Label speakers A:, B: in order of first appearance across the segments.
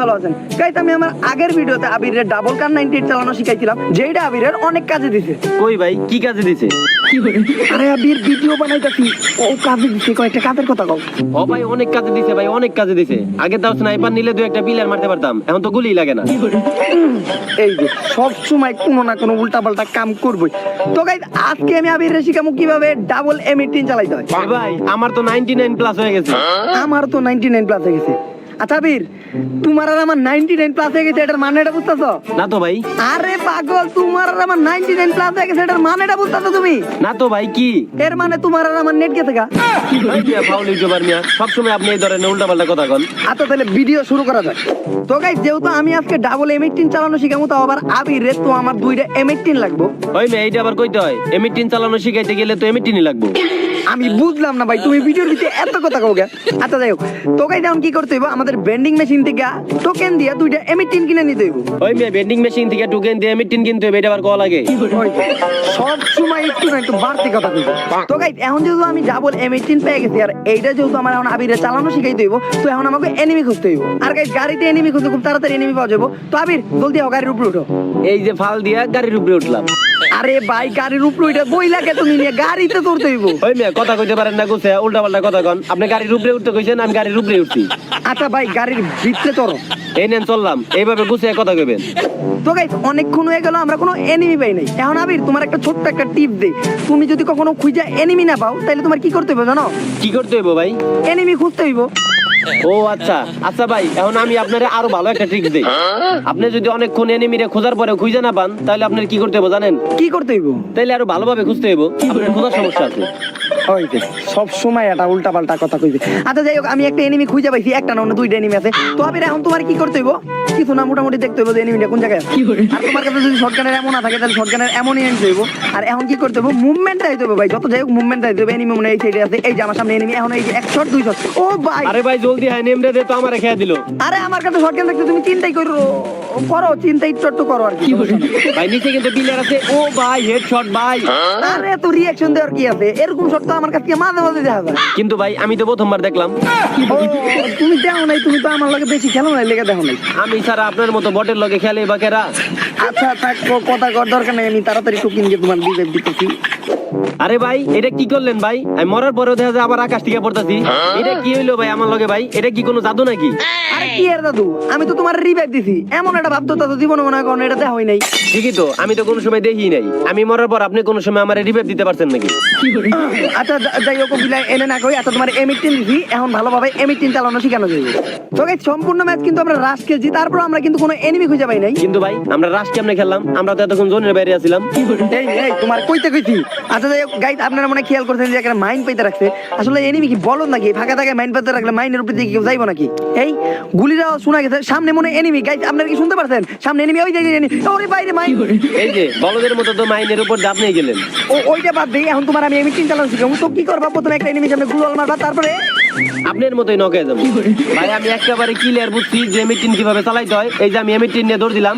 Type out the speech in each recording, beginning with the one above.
A: ভালো আছেন গাইস। আমি আমার আগের ভিডিওতে আবিরের ডাবল কার 98 চালানো শিখাইছিলাম, যেটা আবিরের অনেক কাজে দিছে।
B: কই ভাই কি কাজে দিছে?
A: আরে আবির ভিডিও বানাইতাছি, ও কাজে দিছে। কয়েকটা কাজের কথা কও।
B: ও ভাই অনেক কাজে দিছে, ভাই অনেক কাজে দিছে। আগে দাও স্নাইপার নিলে দুই একটা পিলার মারতে পারতাম, এখন তো গুলি লাগে না।
A: এই যে সব সময় কোনো না কোনো উল্টাপাল্টা কাম করবই। তো গাইস আজকে আমি আবিরের শিখামু কিভাবে ডাবল M18 চালাইতে হয়।
B: এ ভাই আমার তো 99 প্লাস হয়ে গেছে।
A: আমার তো 99 প্লাস হয়ে গেছে। আচ্ছা আবির, তোমার আর আমার 99 প্লাস হয়ে গেছে, এটার মানেটা বুঝতেছো?
B: না তো ভাই।
A: আরে পাগল, তোমার আর আমার 99 প্লাস হয়ে গেছে, এটার মানেটা বুঝতেছো তুমি?
B: না তো ভাই কি?
A: এর মানে তোমার আর আমার নেট গেছে গা।
B: ভাই মিয়া ফাউল ইউটিউবার মিয়া, সবসময় আপনি এই ধরনের উল্টাপাল্টা কথা কন।
A: আচ্ছা তাহলে ভিডিও শুরু করা যাক। তো গাইস যেহেতু আমি আজকে ডাবল M18 চালানো শিখামু, তাও আবার আবির রে, তো আমার দুইটা M18 লাগবো।
B: ওই মেয়ে এইটা আবার কইতে হয়? M18 চালানো শিখাইতে গেলে তো M18ই লাগবে।
A: আমি বুঝলাম না ভাই, তুমি ভিডিওর ভিতরে এত কথা কও গে। আচ্ছা যাই হোক, তো গাইস এখন কি করতে হইব? আমাদের ভেন্ডিং মেশিন থেকে টোকেন দিয়ে দুইটা M18 কিনে নিতে হইব।
B: ওই মেয়ে ভেন্ডিং মেশিন থেকে টোকেন দিয়ে M18 কিনতে হবে, এটা আবার কল লাগে।
A: সব সময় একটু না একটু বাড়তি কথা কইব। তো গাইস এখন যেহেতু আমি ডাবল M18 পেয়ে গেছি, আর এইটা যেহেতু আমার এখন আবিরে চালানো শিখাইতে হইব, তো এখন আমাকে এনিমি খুঁজতে হইব। আর গাইস গাড়িতে এনিমি খুঁজতে খুব তাড়াতাড়ি এনিমি পাওয়া যাবে। তো আবির জলদি হও, গাড়ির উপরে উঠো।
B: এই যে ফাল দিয়া গাড়ির উপরে উঠলাম।
A: আরে ভাই গাড়ির উপরে উঠে বই লাগে, তুমি নিয়ে গাড়িতে চড়তে হইব।
B: ওই মেয়ে কথা কইতে পারেন না, গুছে উল্টাপাল্টা কথা কন। আপনি গাড়ির উপরে উঠতে কইছেন, আমি গাড়ির উপরে উঠছি।
A: আচ্ছা ভাই গাড়ির ভিতরে চড়ো।
B: এই নেন চললাম, এইভাবে গুছে কথা কইবেন।
A: তো গাইস অনেকক্ষণ হয়ে গেল, আমরা কোনো এনিমি পাই নাই। এখন আবির তোমার একটা ছোট্ট একটা টিপ দেই, তুমি যদি কখনো খুঁজে এনিমি না পাও, তাহলে তোমার কি করতে হবে জানো?
B: কি করতে হইব ভাই?
A: এনিমি খুঁজতে হইব।
B: ও আচ্ছা আচ্ছা ভাই, এখন আমি আপনারে আরো ভালো একটা ট্রিক দেই। আপনি যদি অনেকক্ষণ এনিমিরে খোঁজার পরে খুঁজে না পান, তাহলে আপনার কি করতে হবে জানেন?
A: কি করতে হইব?
B: তাইলে আরো ভালোভাবে খুঁজতে হইব। আপনার খোঁজার সমস্যা আছে।
A: হইতে সব সময় এটা উল্টা পাল্টা কথা কইবে। আচ্ছা যাই হোক, আমি একটা এনিমি খুঁজে পাইছি, একটা না অন্য দুইটা এনিমি আছে। তো আবির এখন তোমার কি করতে হইব? কিছু না, মোটামুটি দেখতে হইব যে এনিমিটা কোন জায়গায় আছে। আর তোমার কাছে যদি শটগানের এমন না থাকে, তাহলে শটগানের এমনই এনিমি হইব। আর এখন কি করতে হইব? মুভমেন্টটা হইতে হবে ভাই, যত যাই হোক মুভমেন্টটা হইতে হবে। এনিমি মনে হয় এই সাইডে আছে, এই যে আমার সামনে এনিমি। এখন এই যে এক শট দুই শট। ও ভাই
B: আরে ভাই জলদি হয়, নেমরে দে তো, আমারে খেয়ে দিল।
A: আরে আমার কাছে শটগান থাকতে তুমি চিন্তাই করো চিন্তা একটু করো আর কি।
B: ভাই নিচে কিন্তু পিলার আছে। ও ভাই হেডশট ভাই।
A: আরে তো রিঅ্যাকশন দেওয়ার কি আছে? এরকম শট তো আমার কাছে মাঝে মাঝে দেখা যায়।
B: কিন্তু ভাই আমি তো প্রথমবার দেখলাম।
A: ও, তুমি দেখো নাই, তুমি তো আমার লগে বেশি খেলো নাই, লেগে দেখো নাই।
B: আমি ছাড়া আপনার মতো বটের লগে খেলে বা কেরা?
A: আচ্ছা থাক, কথা কর দরকার নাই, আমি তাড়াতাড়ি টোকেন দিয়ে তোমার রিভাইভ দিতেছি।
B: আরে ভাই এটা কি করলেন ভাই? আমি মরার পরেও দেখা যায় আবার আকাশ থেকে পড়তাছি। এটা কি হইলো ভাই আমার লগে ভাই? এটা কি কোনো জাদু নাকি?
A: আরে কি এর দাদু, আমি তো তোমার রিভাইভ দিছি। এমন একটা ভাবতো তো জীবনে মনে হয় কোনো এটা দেখা হয় নাই।
B: ঠিকই তো, আমি তো কোনো সময় দেখি নাই। আমি মরার পর আপনি কোনো সময় আমার রিভাইভ দিতে পারছেন নাকি?
A: আচ্ছা যাই হোক, বিলাই এনে না কই। আচ্ছা তোমার M18 দিছি, এখন ভালোভাবে M18 চালানো শিখানো যাবে। তো গাইস সম্পূর্ণ ম্যাচ কিন্তু আমরা রাশ খেলছি, তারপর আমরা কিন্তু কোনো এনিমি খুঁজে পাই নাই।
B: কিন্তু ভাই আমরা রাশ কেমনে খেললাম? আমরা তো এতক্ষণ জোনের বাইরে আছিলাম।
A: এই তোমার কইতে কইছি। আচ্ছা যাই হোক গাইস, আপনারা মনে হয় খেয়াল করছেন যে একটা মাইন পাইতে রাখছে। আসলে এনিমি কি বলদ নাকি? ফাঁকা জায়গায় মাইন পাইতে রাখলে মাইনের উপরে দিয়ে কেউ যাইবো নাকি? এই গুলিটা শোনা গেছে, সামনে মনে এনিমি। গাইস আপনারা কি শুনতে পারছেন? সামনে এনিমি, ওই যে এনিমি। ওরে বাইরে মাইন।
B: এই যে বলদের মতো তো মাইনের উপর আপনি গেলেন।
A: ওইটা বাদ দেই, এখন তোমার আমি M18 চালানো শিখাবো। তো কি করবা? প্রথমে একটা এনিমি সামনে গুলাল মারবা, তারপরে
B: আপনার মতোই নকে যাবো ভাই। আমি একেবারে ক্লিয়ার বুঝছি যে M18 কিভাবে চালাইতে হয়। এই যে আমি M18 নিয়ে দৌড় দিলাম,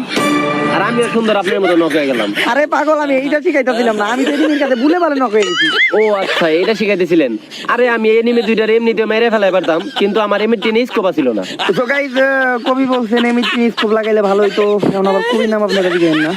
B: আর আমিও সুন্দর আপনার মতো নক হয়ে গেলাম।
A: আরে পাগল, আমি এইটা শিখাইতেছিলাম না, আমি তো এনিমির কাছে ভুলে ভালো নক হয়ে গেছি।
B: ও আচ্ছা এটা শিখাইতেছিলেন। আরে আমি এনিমি দুইটার এমনিতে মেরে ফেলাই পারতাম, কিন্তু আমার M18 স্কোপ ছিল না।
A: তো গাইস কবি বলছেন M18 স্কোপ লাগাইলে ভালো হইতো। এখন আবার কবি নাম আপনারা দিবেন না।